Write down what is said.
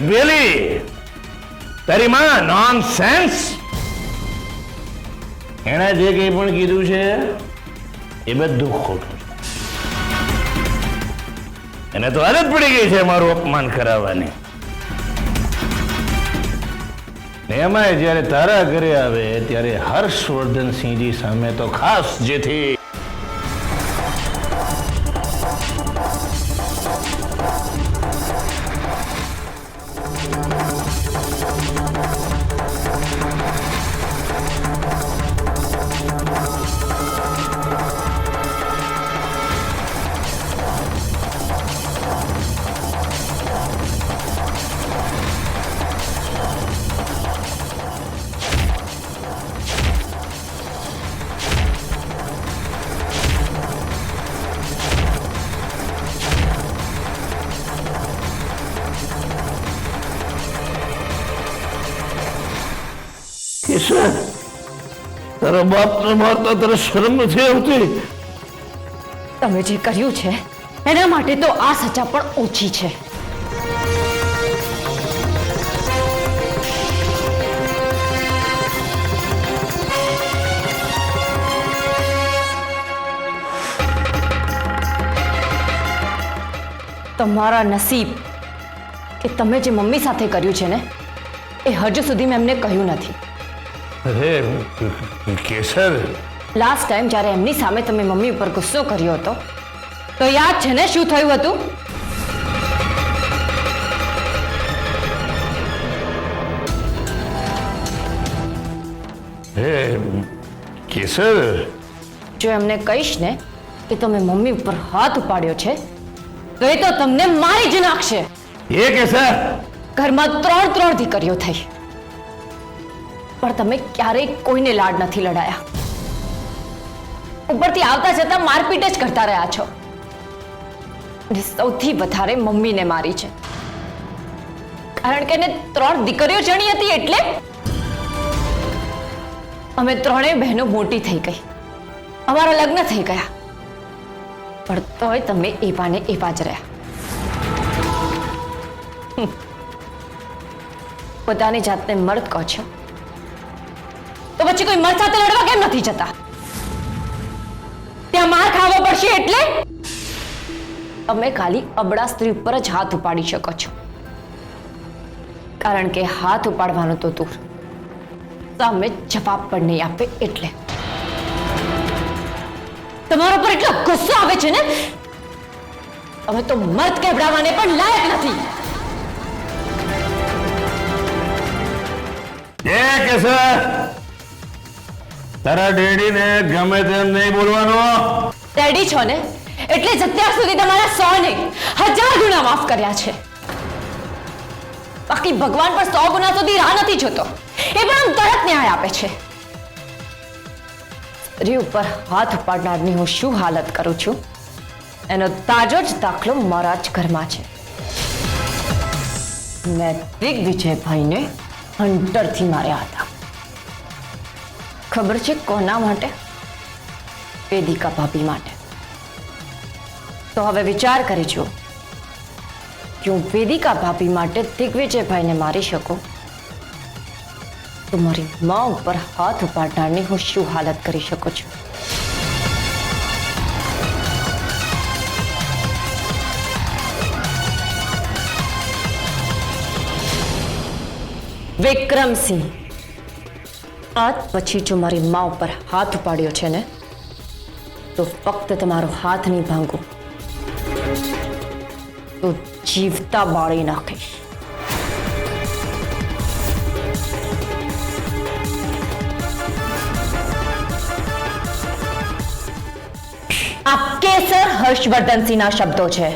પેલી તારી માં નોનસેન્સ, એણે જે કંઈ પણ કીધું છે એ બધું ખોટું છે. એને તો આદત પડી ગઈ છે મારું અપમાન કરાવવાની. એમાંય જ્યારે તારા ઘરે આવે ત્યારે હર્ષવર્ધનસિંહજી સામે તો ખાસ, જેથી તારા બાપને મારતા તારે શરમ નથી આવતી? તમે જે કર્યું છે એના માટે તો આ સજા પણ ઓછી છે. તમારા નસીબ કે તમે જે મમ્મી સાથે કર્યું છે ને એ હજુ સુધી મેં એમને કહ્યું નથી. અરે કેસર, લાસ્ટ ટાઈમ જ્યારે એમની સામે તમે મમ્મી ઉપર ગુસ્સો કર્યો હતો તો યાદ છે ને શું થયું હતું? હે કેસર, જો એમને કહીશ ને કે તમે મમ્મી ઉપર હાથ ઉપાડ્યો છે તો એ તો તમને મારી જ નાખશે. એ કેસર, ઘરમાં 3 દીકરીઓ થઈ પણ તમે ક્યારેય કોઈને લાડ નથી લડાયા. ઉપરથી આવતા જતા મારપીટ જ કરતા રહ્યા છો. અને સૌથી વધારે મમ્મીને મારી છે, કારણ કે એને 3 દીકરીઓ જણી હતી એટલે. અમે 3 બહેનો મોટી થઈ ગઈ, અમારા લગ્ન થઈ ગયા, પણ તોય તમે એવાને એવા જ રહ્યા. પોતાની જાતને મર્દ કહો છો તો પછી કોઈ મર્દ સાથે લડવા કેમ નથી જતા? ત્યાં માર ખાવો પડશે એટલે તમે ખાલી અબળા સ્ત્રી ઉપર જ હાથ ઉપાડી શકો છો, કારણ કે હાથ ઉપાડવાનો તો દૂર, સામે જવાબ પણ નહીં આપે એટલે. તમારા પર એટલો ગુસ્સો આવે છે ને, તમે તો મર્દ કહેવડાવવાને પણ લાયક નથી. કેસર, તારા ડેડીને ગમે તેમ નહીં બોલવાનું. ડેડી છો ને એટલે જ અત્યાર સુધી તમારા 100 નહીં 1000 ગુના માફ કર્યા છે. બાકી ભગવાન પણ 100 ગુના સુધી રાહ નથી જોતો, એ પણ આમ તરત ન્યાય આપે છે. સ્ત્રી ઉપર હાથ ઉપાડનારની હું શું હાલત કરું છું એનો તાજો જ દાખલો મારા જ ઘરમાં છે. મેં દિગ્વિજયભાઈને હંટરથી માર્યા હતા. ખબર છે કોના માટે? વેદિકા ભાભી માટે. તો હવે વિચાર કરી જુઓ કે હું વેદિકા ભાભી માટે દિગ્વિજયભાઈને મારી શકું તો મારી મા ઉપર હાથ ઉપાડનારની હું શું હાલત કરી શકું છું. વિક્રમસિંહ, આજ પછી જો મારી મા ઉપર હાથ ઉપાડ્યો છે ને તો ફક્ત તમારો હાથ નહીં ભાંગું તો જીવતા બાળી નાખીશ. આ કેસર હર્ષવર્ધનસિંહના શબ્દો છે.